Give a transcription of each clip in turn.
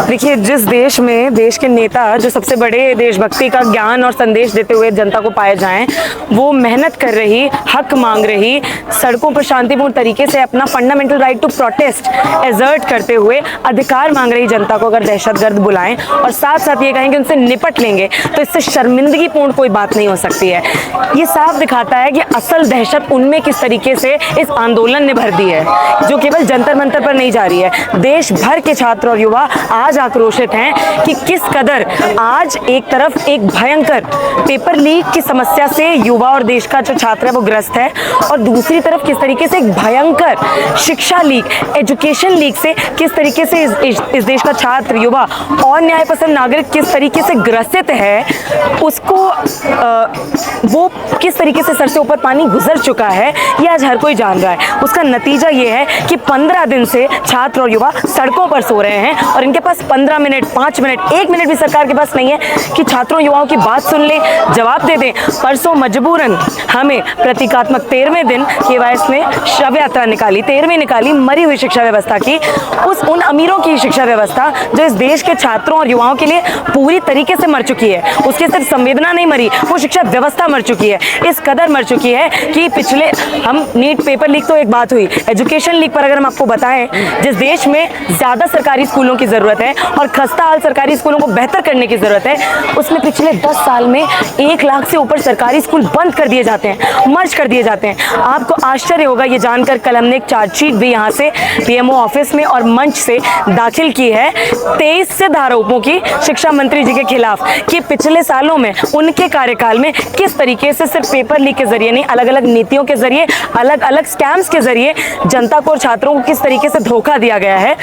देखिए, जिस देश में देश के नेता जो सबसे बड़े देशभक्ति का ज्ञान और संदेश देते हुए जनता को पाए जाएं, वो मेहनत कर रही, हक मांग रही, सड़कों पर शांतिपूर्ण तरीके से अपना fundamental right to protest assert करते हुए अधिकार मांग रही जनता को अगर दहशतगर्द बुलाएं और साथ साथ ये कहें कि उनसे निपट लेंगे, तो इससे शर्मिंदगीपूर्ण कोई बात नहीं हो सकती है। ये साफ दिखाता है कि असल दहशत उनमें किस तरीके से इस आंदोलन ने भर दी है, जो केवल जंतर मंतर पर नहीं जा रही है। देश भर के छात्र और युवा आज आक्रोशित हैं कि किस कदर आज एक तरफ एक भयंकर पेपर लीक की समस्या से युवा और देश का जो छात्र है वो ग्रस्त है, और दूसरी तरफ किस तरीके से एक भयंकर शिक्षा लीक, एजुकेशन लीक से किस तरीके से इस देश का छात्र, युवा और न्याय पसंद नागरिक किस तरीके से ग्रसित है, उसको वो किस तरीके से सर से ऊपर पानी गुजर चुका है, ये आज हर कोई जान रहा है। उसका नतीजा ये है कि 15 दिन से छात्र और युवा सड़कों पर सो रहे हैं और इनके पास 15 मिनट, 5 मिनट, 1 मिनट भी सरकार के पास नहीं है कि छात्रों युवाओं की बात सुन ले, जवाब दे दें। परसों मजबूरन हमें प्रतीकात्मक 13वें दिन केवाईएस ने शव यात्रा निकाली, 13वीं निकाली, मरी हुई शिक्षा व्यवस्था की, उन अमीरों की शिक्षा व्यवस्था जो इस देश के छात्रों और युवाओं के लिए पूरी तरीके से मर चुकी है। उसके सिर्फ संवेदना नहीं मरी, वो शिक्षा व्यवस्था मर चुकी है, इस कदर मर चुकी है कि पिछले हम नीट पेपर लीक तो एक बात हुई, एजुकेशन लीक पर अगर हम आपको बताएं, जिस देश में ज़्यादा सरकारी स्कूलों की ज़रूरत है और खस्ता हाल सरकारी स्कूलों को बेहतर करने की ज़रूरत है, उसमें पिछले 10 साल में 1 लाख से ऊपर सरकारी स्कूल बंद कर दिए जाते हैं, मर्ज कर दिए जाते हैं। आपको आश्चर्य होगा ये जानकर, कल हमने एक चार्जशीट भी यहाँ से पीएमओ ऑफिस में और मंच से दाखिल की है 23 से धाराओं की शिक्षा मंत्री जी के खिलाफ कि पिछले सालों में उनके कार्यकाल में किस तरीके से सिर्फ पेपर लीक के जरिए नहीं, अलग अलग नीतियों के जरिए, अलग अलग स्कैम्स के जरिए जनता को और छात्रों को किस तरीके से धोखा दिया गया है।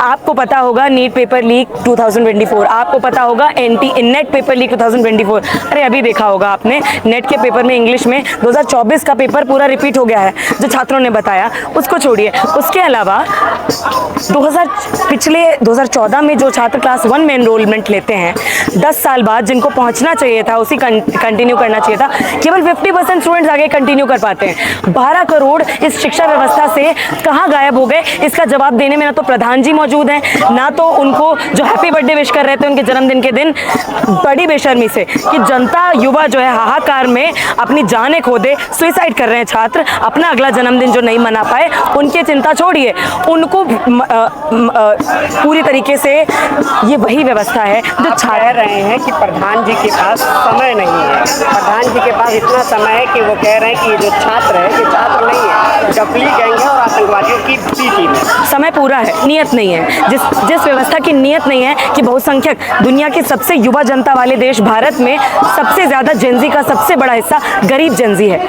आपको पता होगा नीट पेपर लीक 2024, आपको पता होगा नेट पेपर लीक 2024, अरे अभी देखा होगा आपने नेट के पेपर में इंग्लिश में 2024 का पेपर पूरा रिपीट हो गया है, जो छात्रों ने बताया, उसको छोड़िए। उसके अलावा पिछले 2014 में जो छात्र क्लास 1 में एनरोलमेंट लेते हैं, 10 साल बाद जिनको पहुंचना चाहिए था, उसी कंटिन्यू करना चाहिए था, केवल 50% स्टूडेंट्स आगे कंटिन्यू कर पाते हैं। 12 करोड़ इस शिक्षा व्यवस्था से कहाँ गायब हो गए, इसका जवाब देने में ना तो प्रधान जी मौजूद हैं, ना तो उनको जो हैप्पी बर्थडे विश कर रहे थे उनके जन्मदिन के दिन बड़ी बेशर्मी से कि जनता, युवा जो है हाहाकार में अपनी जानें खो दे, सुसाइड कर रहे हैं छात्र, अपना अगला जन्मदिन जो नहीं मना पाए उनकी चिंता छोड़िए, उनको पूरी तरीके से ये वही व्यवस्था है जो कह रहे हैं कि प्रधान जी के पास समय नहीं है। प्रधान जी के पास इतना समय है कि वो कह रहे हैं कि ये जो छात्र है ये छात्र नहीं है, डपली गैंग और आतंकवादियों की टीम है। समय पूरा है, नियत नहीं है। जिस व्यवस्था की नियत नहीं है कि बहुसंख्यक दुनिया के सबसे युवा जनता वाले देश भारत में सबसे ज्यादा जेनजी का सबसे बड़ा हिस्सा गरीब जेनजी है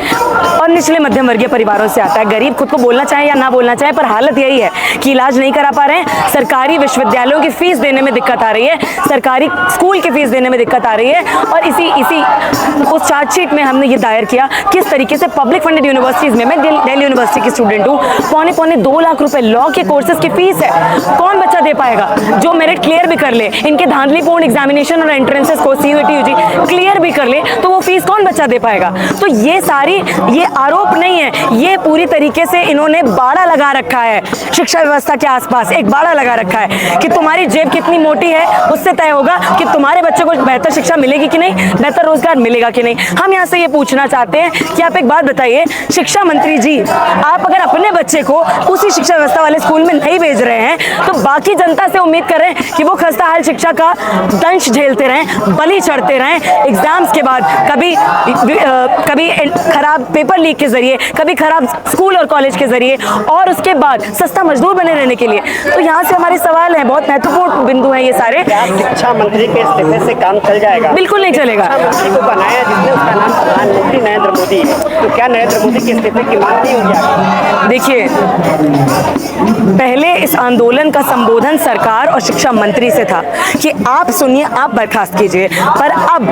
और निचले मध्यम वर्गीय परिवारों से आता है। गरीब खुद को बोलना चाहे या ना बोलना चाहे, पर हालत यही है कि इलाज नहीं करा पा रहे हैं, सरकारी विश्वविद्यालयों की फीस देने में दिक्कत आ रही है, सरकारी स्कूल की फीस देने में दिक्कत आ रही है। और इसी उस चार्जशीट में हमने ये दायर किया किस तरीके से पब्लिक फंडेड यूनिवर्सिटीज में, मैं दिल्ली यूनिवर्सिटी की स्टूडेंट हूँ, पौने 2 लाख रुपए लॉ के कोर्सेज की फीस है। कौन बच्चा दे पाएगा जो मेरिट क्लियर भी कर ले, इनके धांधलीपूर्ण एग्जामिनेशन और एंट्रेंसेस को सीयूईटी यूजी क्लियर भी कर ले, तो वो फीस कौन बच्चा दे पाएगा। तो ये आरोप नहीं है, ये पूरी तरीके से इन्होंने बाड़ा लगा रखा है शिक्षा व्यवस्था के आसपास, एक बाड़ा लगा रखा है कि तुम्हारी जेब कितनी मोटी है उससे तय होगा कि तुम्हारे बच्चे को बेहतर शिक्षा मिलेगी कि नहीं, बेहतर रोजगार मिलेगा कि नहीं। हम यहाँ से ये पूछना चाहते हैं कि आप एक बात बताइए, शिक्षा मंत्री जी, आप अगर अपने बच्चे को उसी शिक्षा व्यवस्था वाले स्कूल में नहीं भेज रहे हैं, तो बाकी जनता से उम्मीद कर रहे हैं कि वो खस्ता हाल शिक्षा का दंश झेलते रहें, बलि चढ़ते रहें, एग्जाम्स के बाद कभी खराब पेपर लीक के जरिए, कभी खराब स्कूल और कॉलेज के जरिए, और उसके बाद सस्ता मजदूर बने रहने के लिए। तो यहाँ से हमारे सवाल हैं, बहुत महत्वपूर्ण बिंदु हैं ये सारे। शिक्षा मंत्री के इस्तीफे से काम चल जाएगा? बिल्कुल नहीं चलेगा। शिक्षा मंत्री को बनाया जिसने, उसका नाम प्रधानमंत्री नरेंद्र मोदी है, तो क्या नरेंद्र मोदी के इस्तीफे की मांग नहीं होगी? देखिए, पहले इस आंदोलन का संबोधन सरकार और शिक्षा मंत्री से था कि आप सुनिए, आप बर्खास्त कीजिए, पर अब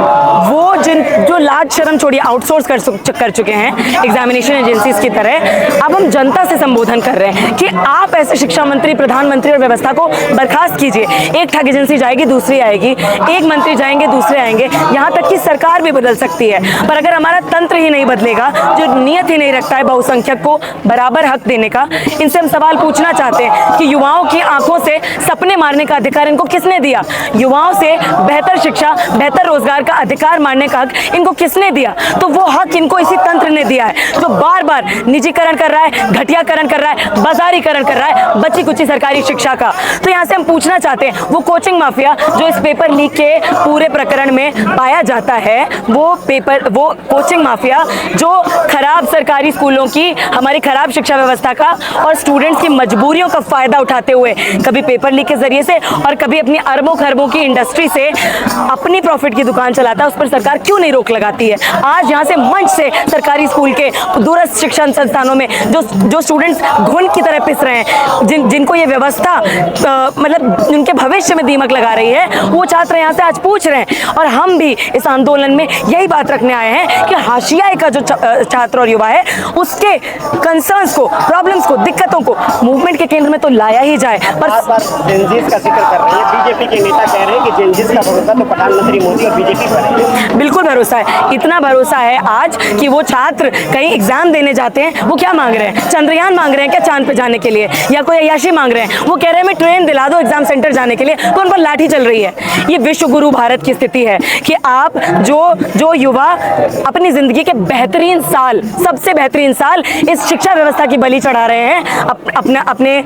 वो जो लाज शर्म छोड़िए आउटसोर्स कर चुके हैं एग्जामिनेशन एजेंसीज की तरह, अब हम जनता से संबोधन कर रहे हैं कि आप ऐसे शिक्षा मंत्री, प्रधानमंत्री और व्यवस्था को बर्खास्त कीजिए। एक ठग एजेंसी जाएगी, दूसरी आएगी, एक मंत्री जाएंगे, दूसरे आएंगे, यहाँ तक कि सरकार भी बदल सकती है। पर अगर हमारा तंत्र ही नहीं बदलेगा, जो नियत ही नहीं रखता है बहुसंख्यक को बराबर हक देने का, इनसे हम सवाल पूछना चाहते हैं कि युवाओं की आंखों से सपने मारने का अधिकार इनको किसने दिया? युवाओं से बेहतर शिक्षा, बेहतर रोजगार का अधिकार मारने का हक इनको किसने दिया? तो वो हक इनको इसी तंत्र ने दिया है, जो बार बार निजीकरण कर रहा है, घटियाकरण कर रहा है, बाजारीकरण कर रहा है बची कुची सरकारी शिक्षा का। तो यहाँ से हम पूछना चाहते हैं, वो कोचिंग माफिया जो इस पेपर लीक के पूरे प्रकरण में पाया जाता है, वो कोचिंग माफिया जो खराब सरकारी स्कूलों की, हमारी खराब शिक्षा व्यवस्था का और स्टूडेंट्स की मजबूरियों का फायदा उठाते हुए कभी पेपर लीक के जरिए से और कभी अपनी अरबों खरबों की इंडस्ट्री से अपनी प्रॉफिट की दुकान चलाता है, उस पर सरकार क्यों नहीं रोक लगाती है? आज यहाँ से मंच से सरकारी स्कूल के दूरस्थ शिक्षण संस्थानों में जो स्टूडेंट्स घुन की तरह पिस रहे हैं, जिनको ये व्यवस्था मतलब उनके भविष्य में दीमक लगा रही है, वो छात्र यहाँ से आज पूछ रहे हैं। और हम भी इस आंदोलन में यही बात रखने आए हैं कि हाशिया का जो छात्र और युवा है, उसके कंसर्न्स को, प्रॉब्लम्स को, दिक्कतों को मूवमेंट के केंद्र में तो लाया ही जाए। पर जेनजीज का जिक्र कर रहे हैं, बीजेपी के नेता कह रहे हैं कि जेनजीज का भरोसा तो प्रधानमंत्री मोदी और बीजेपी पर है। बिल्कुल भरोसा है, इतना भरोसा है आज कि वो छात्र कहीं एग्जाम देने जाते हैं, वो क्या मांग रहे हैं? चंद्रयान मांग रहे हैं क्या चांद पे जाने के लिए, या कोई अय्याशी मांग रहे हैं? वो कह रहे हैं मैं ट्रेन दिला दो एग्जाम सेंटर जाने के लिए, तो उन पर लाठी चल रही है। ये विश्व गुरु भारत की स्थिति है कि आप जो युवा अपनी जिंदगी के बेहतरीन साल, सबसे बेहतरीन साल इस शिक्षा व्यवस्था की बलि चढ़ा रहे हैं, अपने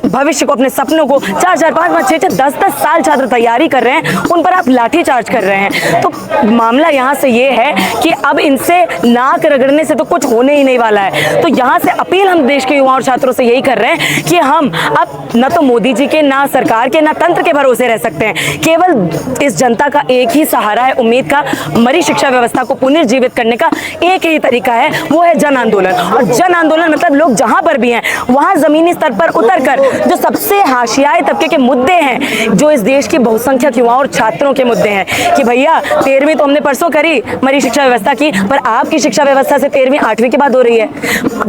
भविष्य को, अपने सपनों को 4-4, 5-5, 6-6, 10-10 साल छात्र तैयारी कर रहे हैं, उन पर आप लाठी चार्ज कर रहे हैं। तो मामला यहाँ से ये है कि अब इनसे नाक रगड़ने से तो कुछ होने ही नहीं वाला है। तो यहाँ से अपील हम देश के युवाओं और छात्रों से यही कर रहे हैं कि हम अब न तो मोदी जी के, ना सरकार के, ना तंत्र के भरोसे रह सकते हैं। केवल इस जनता का एक ही सहारा है उम्मीद का, मरी शिक्षा व्यवस्था को पुनर्जीवित करने का एक ही तरीका है, वो है जन आंदोलन। और जन आंदोलन मतलब लोग जहां पर भी हैं वहां जमीनी स्तर पर उतरकर जो सबसे हाशियाई तबके के मुद्दे हैं, जो इस देश के बहुसंख्यक युवाओं और छात्रों के मुद्दे हैं कि भैया 13वीं तो हमने परसों करी मरी शिक्षा व्यवस्था की, पर आपकी शिक्षा व्यवस्था से 13वीं 8वीं के बाद हो रही है,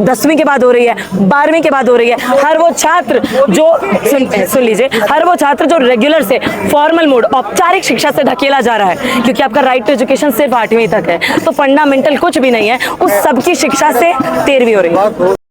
10वीं के बाद हो रही है, 12वीं के बाद हो रही है। हर वो छात्र जो सुन लीजिए, हर वो छात्र जो रेगुलर से फॉर्मल मोड, औपचारिक शिक्षा से धकेला जा रहा है, क्योंकि आपका राइट टू एजुकेशन सिर्फ 8वीं तक है, तो फंडामेंटल कुछ भी नहीं है, उस सबकी शिक्षा से 13वीं हो रही है।